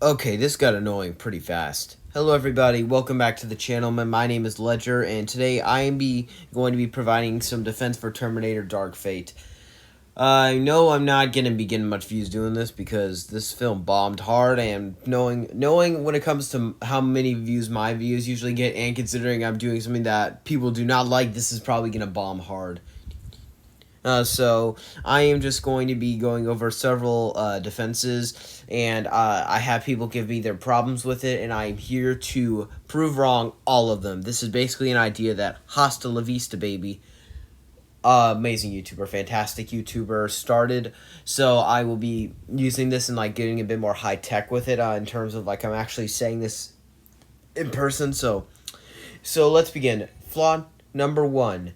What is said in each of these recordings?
Okay, this got annoying pretty fast. Hello everybody, welcome back to the channel. My name is Ledger, and today I am going to be providing some defense for Terminator Dark Fate. I know I'm not going to be getting much views doing this because this film bombed hard, and knowing when it comes to how many views my views usually get, and considering I'm doing something that people do not like, this is probably going to bomb hard. So I am just going to be going over several defenses, and I have people give me their problems with it, and I'm here to prove wrong all of them. This is basically an idea that Hasta La Vista, baby, amazing YouTuber, fantastic YouTuber, started. So I will be using this and like getting a bit more high tech with it in terms of like I'm actually saying this in person. So let's begin. Flaw number one,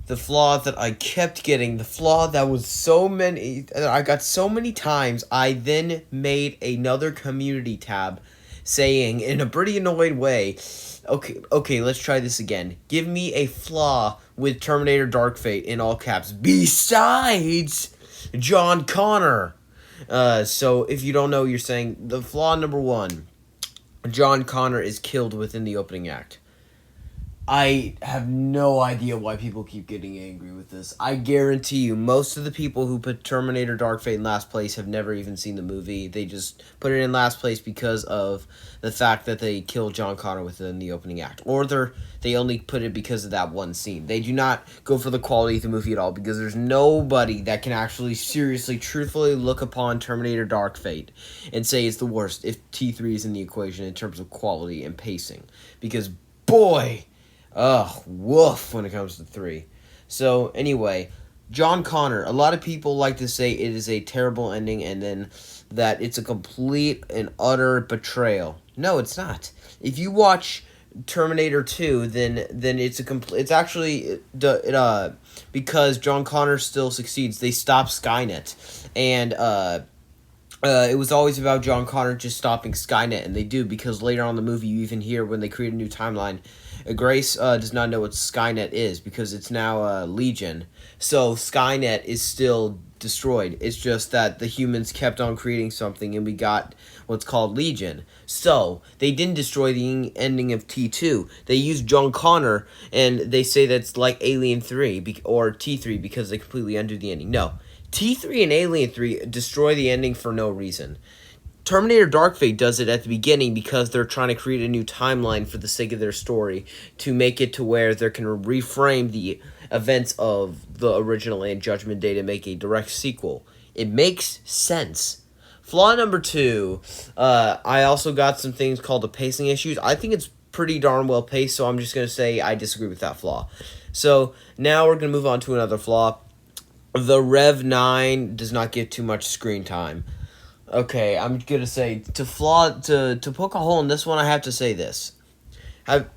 the flaw that I kept getting, the flaw that was I got so many times, I then made another community tab saying in a pretty annoyed way, okay, let's try this again. Give me a flaw with Terminator Dark Fate in all caps, besides John Connor. So if you don't know, you're saying the flaw number one, John Connor is killed within the opening act. I have no idea why people keep getting angry with this. I guarantee you, most of the people who put Terminator Dark Fate in last place have never even seen the movie. They just put it in last place because of the fact that they killed John Connor within the opening act. Or they only put it because of that one scene. They do not go for the quality of the movie at all, because there's nobody that can actually seriously, truthfully look upon Terminator Dark Fate and say it's the worst if T3 is in the equation in terms of quality and pacing. Because, boy, ugh, woof when it comes to 3. So, anyway, John Connor, a lot of people like to say it is a terrible ending and then that it's a complete and utter betrayal. No, it's not. If you watch Terminator 2, then it's actually because John Connor still succeeds. They stop Skynet, and it was always about John Connor just stopping Skynet, and they do, because later on in the movie you even hear when they create a new timeline, Grace does not know what Skynet is because it's now Legion. So Skynet is still destroyed. It's just that the humans kept on creating something and we got what's called Legion. So they didn't destroy the ending of T2. They used John Connor, and they say that's like Alien 3 or T3 because they completely undo the ending. No. T3 and Alien 3 destroy the ending for no reason. Terminator Dark Fate does it at the beginning because they're trying to create a new timeline for the sake of their story to make it to where they can reframe the events of the original and Judgment Day to make a direct sequel. It makes sense. Flaw number two, I also got some things called the pacing issues. I think it's pretty darn well paced, so I'm just going to say I disagree with that flaw. So now we're going to move on to another flaw. The Rev 9 does not get too much screen time. Okay, I'm gonna say to poke a hole in this one, I have to say this.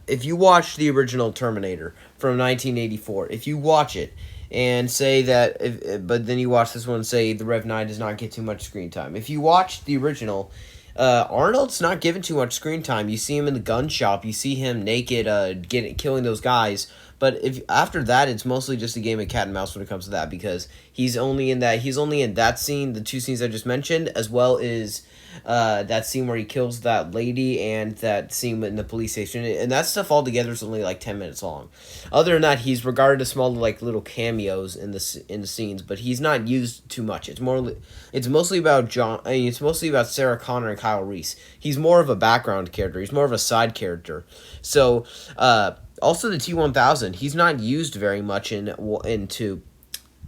If you watch the original Terminator from 1984, if you watch it and say that, but then you watch this one and say the Rev 9 does not get too much screen time. If you watch the original, Arnold's not given too much screen time. You see him in the gun shop. You see him naked, killing those guys. But if after that, it's mostly just a game of cat and mouse when it comes to that, because he's only in that scene, the two scenes I just mentioned, as well as that scene where he kills that lady and that scene in the police station, and that stuff all together is only like 10 minutes long. Other than that, he's regarded as small like little cameos in the scenes, but he's not used too much. It's mostly about it's mostly about Sarah Connor and Kyle Reese. He's more of a background character. He's more of a side character. So also the T-1000, he's not used very much into.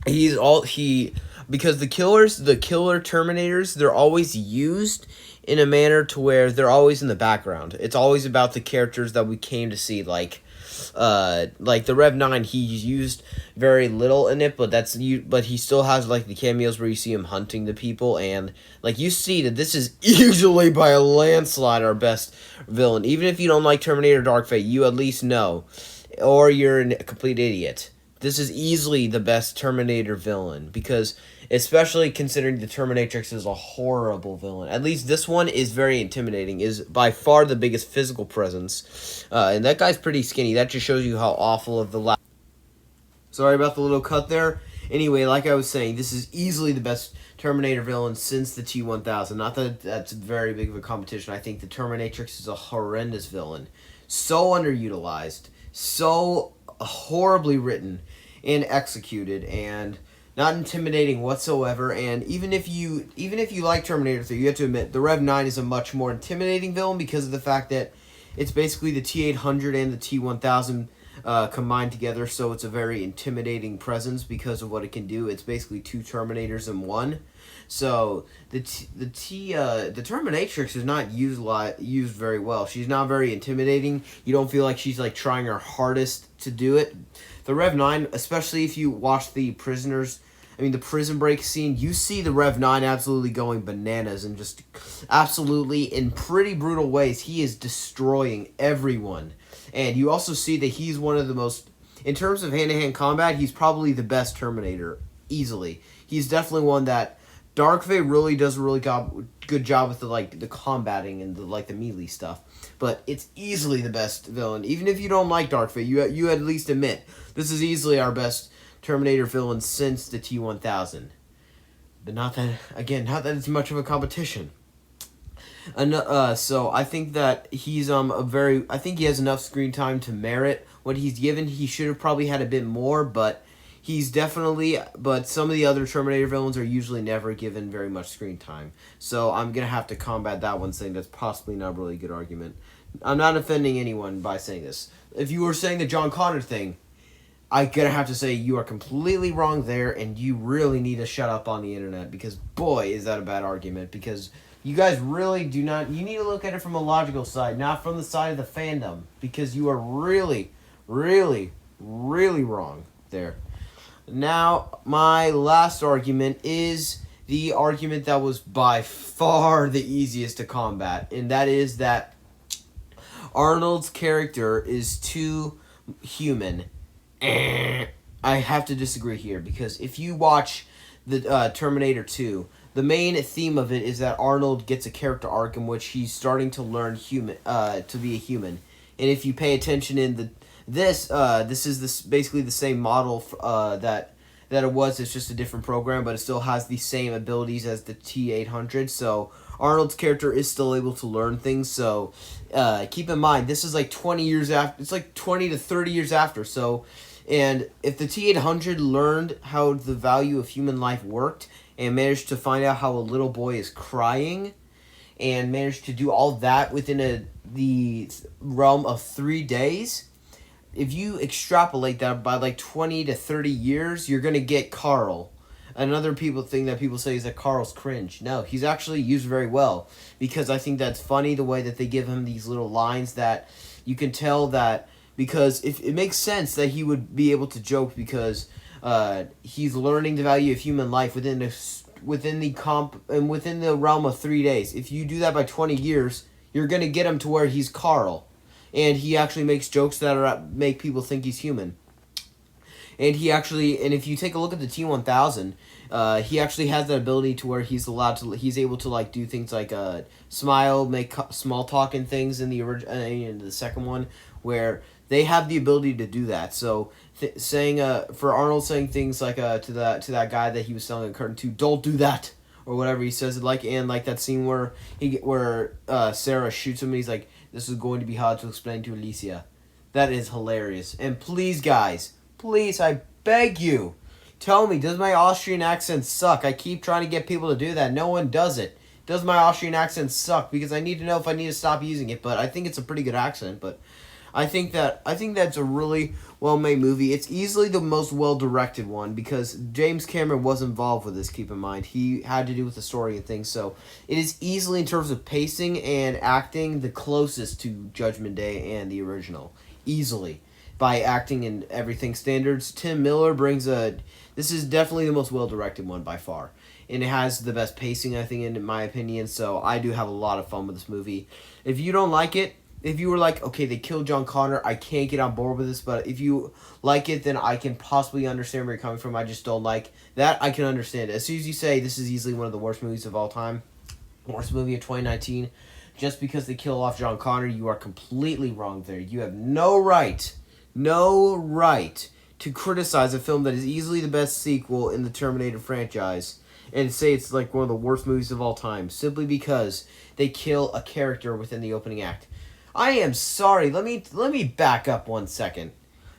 Because the killer Terminators, they're always used in a manner to where they're always in the background. It's always about the characters that we came to see, like the Rev 9, he's used very little in it, but he still has like the cameos where you see him hunting the people, and like you see that this is easily by a landslide our best villain. Even if you don't like Terminator Dark Fate, you at least know, or you're a complete idiot. This is easily the best Terminator villain, because especially considering the Terminatrix is a horrible villain. At least this one is very intimidating, is by far the biggest physical presence. And that guy's pretty skinny. That just shows you how awful of the last... Sorry about the little cut there. Anyway, like I was saying, this is easily the best Terminator villain since the T-1000. Not that that's very big of a competition. I think the Terminatrix is a horrendous villain. So underutilized. So horribly written and executed, and not intimidating whatsoever. And even if you like Terminator 3, you have to admit the Rev 9 is a much more intimidating villain because of the fact that it's basically the T-800 and the T-1000 combined together, so it's a very intimidating presence because of what it can do. It's basically two Terminators in one. So the Terminatrix is not used very well. She's not very intimidating. You don't feel like she's like trying her hardest to do it. The Rev 9, especially if you watch the prison break scene, you see the Rev 9 absolutely going bananas and just absolutely in pretty brutal ways. He is destroying everyone. And you also see that he's one of the most, in terms of hand-to-hand combat, he's probably the best Terminator, easily. He's definitely one that Dark Fate really does a really good job with the combating and the melee stuff. But it's easily the best villain. Even if you don't like Dark Fate, you at least admit this is easily our best Terminator villain since the T-1000. But not that it's much of a competition. So I think that he's I think he has enough screen time to merit what he's given. He should have probably had a bit more, but but some of the other Terminator villains are usually never given very much screen time. So I'm gonna have to combat that one, saying that's possibly not a really good argument. I'm not offending anyone by saying this. If you were saying the John Connor thing, I'm gonna have to say you are completely wrong there, and you really need to shut up on the internet, because boy, is that a bad argument, because you guys really do not... You need to look at it from a logical side, not from the side of the fandom, because you are really, really, really wrong there. Now, my last argument is the argument that was by far the easiest to combat, and that is that Arnold's character is too human. I have to disagree here, because if you watch the Terminator 2, the main theme of it is that Arnold gets a character arc in which he's starting to learn to be a human. And if you pay attention in this is basically the same model that it was. It's just a different program, but it still has the same abilities as the T-800. So Arnold's character is still able to learn things. So keep in mind, this is like 20 years after. It's like 20 to 30 years after. So, and if the T-800 learned how the value of human life worked and managed to find out how a little boy is crying and managed to do all that within the realm of 3 days, if you extrapolate that by like 20 to 30 years, you're going to get Carl. Another thing that people say is that Carl's cringe. No, he's actually used very well, because I think that's funny the way that they give him these little lines that you can tell that, because if it makes sense that he would be able to joke, because he's learning the value of human life within the realm of 3 days. If you do that by 20 years, you're going to get him to where he's Carl, and he actually makes jokes that make people think he's human. And if you take a look at the T-1000, he actually has that ability to where he's able to like do things like smile, make small talk and things in the second one, where they have the ability to do that. So for Arnold saying things like to that guy that he was selling a curtain to, don't do that, or whatever he says, and that scene where Sarah shoots him and he's like, this is going to be hard to explain to Alicia. That is hilarious. And please, guys, please, I beg you, tell me, does my Austrian accent suck? I keep trying to get people to do that. No one does it. Does my Austrian accent suck? Because I need to know if I need to stop using it. But I think it's a pretty good accent. But I think that's a really well-made movie. It's easily the most well-directed one, because James Cameron was involved with this, keep in mind. He had to do with the story and things. So it is easily, in terms of pacing and acting, the closest to Judgment Day and the original. Easily. By acting and everything standards, Tim Miller this is definitely the most well-directed one by far. And it has the best pacing, I think, in my opinion, so I do have a lot of fun with this movie. If you don't like it, if you were like, okay, they killed John Connor, I can't get on board with this, but if you like it, then I can possibly understand where you're coming from. I just don't like that. I can understand it. As soon as you say this is easily one of the worst movies of all time, worst movie of 2019, just because they kill off John Connor, you are completely wrong there. You have no right to criticize a film that is easily the best sequel in the Terminator franchise and say it's like one of the worst movies of all time simply because they kill a character within the opening act. I am sorry. Let me back up 1 second.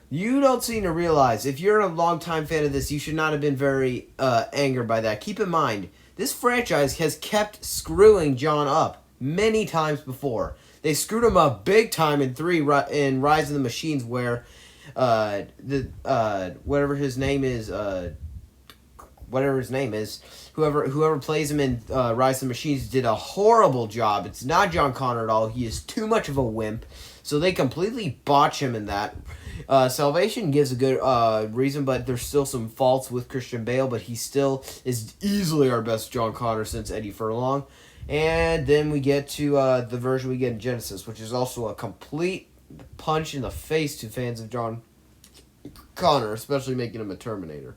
You don't seem to realize, if you're a longtime fan of this, you should not have been very angered by that. Keep in mind, this franchise has kept screwing John up many times before. They screwed him up big time in Rise of the Machines, where whatever his name is, whoever plays him in Rise of the Machines did a horrible job. It's not John Connor at all. He is too much of a wimp, so they completely botch him in that. Salvation gives a good reason, but there's still some faults with Christian Bale, but he still is easily our best John Connor since Eddie Furlong. And then we get to the version we get in Genesis, which is also a complete punch in the face to fans of John Connor, especially making him a Terminator.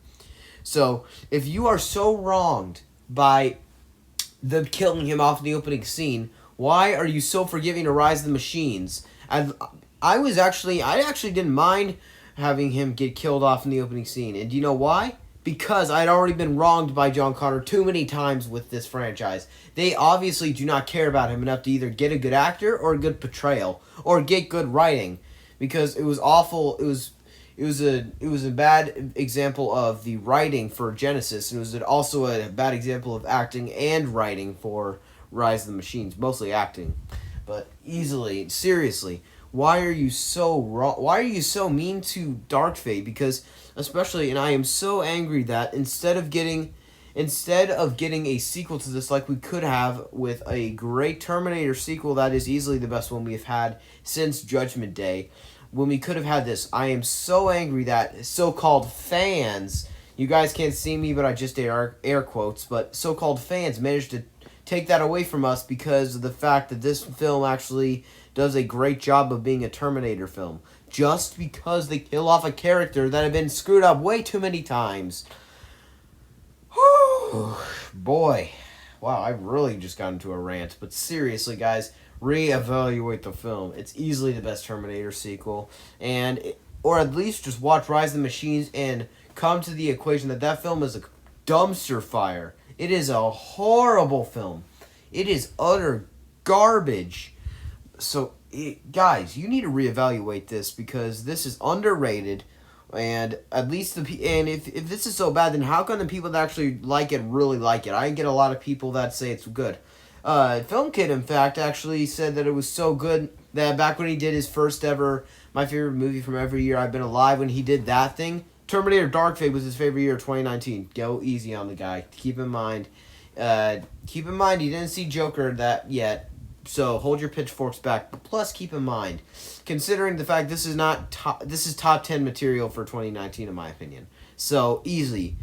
So, if you are so wronged by them killing him off in the opening scene, why are you so forgiving to Rise of the Machines? I actually didn't mind having him get killed off in the opening scene. And do you know why? Because I'd already been wronged by John Connor too many times with this franchise. They obviously do not care about him enough to either get a good actor or a good portrayal or get good writing, because it was awful. It was a bad example of the writing for Genesis, and it was also a bad example of acting and writing for Rise of the Machines, mostly acting. But seriously, why are you so wrong? Why are you so mean to Dark Fate? Because especially, and I am so angry that instead of getting a sequel to this like we could have with a great Terminator sequel that is easily the best one we've had since Judgment Day, when we could have had this, I am so angry that so-called fans, you guys can't see me, but I just did air quotes, but so-called fans managed to take that away from us because of the fact that this film actually does a great job of being a Terminator film. Just because they kill off a character that had been screwed up way too many times. Whew, boy. Wow, I really just got into a rant. But seriously, guys, reevaluate the film. It's easily the best Terminator sequel. Or at least just watch Rise of the Machines and come to the equation that film is a dumpster fire. It is a horrible film. It is utter garbage. So, guys, you need to reevaluate this because this is underrated. And at least if this is so bad, then how come the people that actually like it really like it? I get a lot of people that say it's good. Film Kid, in fact, actually said that it was so good that back when he did his first ever My Favorite Movie from Every Year I've Been Alive, when he did that thing, Terminator Dark Fate was his favorite year of 2019. Go easy on the guy. Keep in mind he didn't see Joker that yet, so hold your pitchforks back. But plus, keep in mind, considering the fact this is top 10 material for 2019 in my opinion. So easily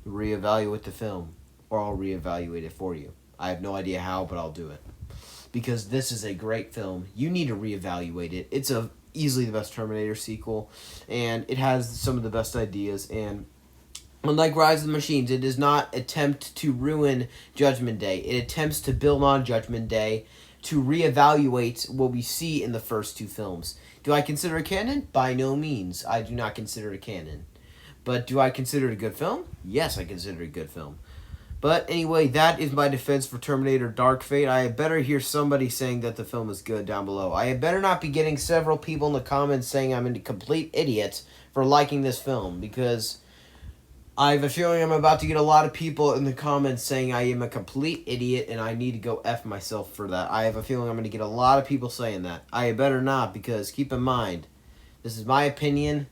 reevaluate the film, or I'll reevaluate it for you. I have no idea how, but I'll do it. Because this is a great film. You need to reevaluate it. It's easily the best Terminator sequel, and it has some of the best ideas. And unlike Rise of the Machines, it does not attempt to ruin Judgment Day. It attempts to build on Judgment Day to reevaluate what we see in the first two films. Do I consider it canon? By no means. I do not consider it canon. But do I consider it a good film? Yes, I consider it a good film. But anyway, that is my defense for Terminator Dark Fate. I had better hear somebody saying that the film is good down below. I had better not be getting several people in the comments saying I'm a complete idiot for liking this film, because I have a feeling I'm about to get a lot of people in the comments saying I am a complete idiot and I need to go F myself for that. I have a feeling I'm going to get a lot of people saying that. I had better not, because keep in mind, this is my opinion,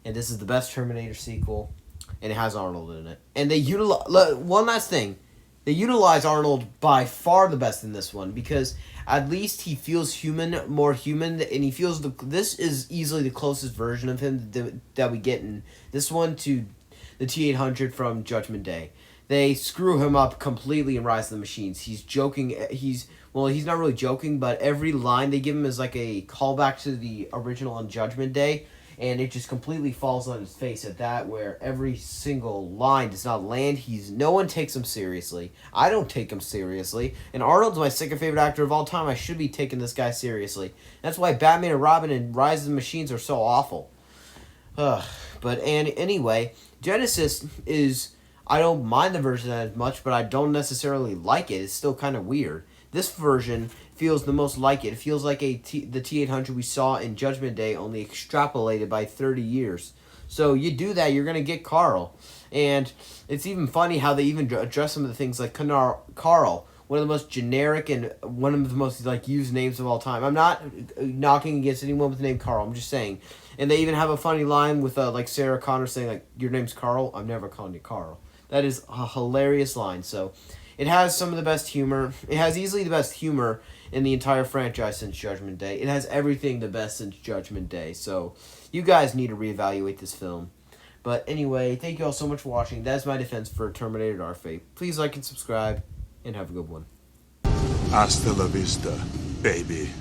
and this is the best Terminator sequel. And it has Arnold in it. And they one last thing. They utilize Arnold by far the best in this one, because at least he feels more human, and he feels this is easily the closest version of him that we get in this one to the T-800 from Judgment Day. They screw him up completely in Rise of the Machines. He's joking. He's not really joking, but every line they give him is like a callback to the original on Judgment Day. And it just completely falls on his face at that, where every single line does not land. No one takes him seriously. I don't take him seriously. And Arnold's my second favorite actor of all time. I should be taking this guy seriously. That's why Batman and Robin and Rise of the Machines are so awful. Anyway, Genesis is, I don't mind the version as much, but I don't necessarily like it. It's still kind of weird. This version feels the most like it. It feels like the T800 we saw in Judgment Day, only extrapolated by 30 years. So you do that, you're gonna get Carl, and it's even funny how they even address some of the things like Carl, one of the most generic and one of the most like used names of all time. I'm not knocking against anyone with the name Carl. I'm just saying, and they even have a funny line with like Sarah Connor saying like, "Your name's Carl. I'm never calling you Carl." That is a hilarious line. So, it has some of the best humor. It has easily the best humor in the entire franchise since Judgment Day. It has everything the best since Judgment Day. So, you guys need to reevaluate this film. But anyway, thank you all so much for watching. That's my defense for Terminator Dark Fate. Please like and subscribe, and have a good one. Hasta la vista, baby.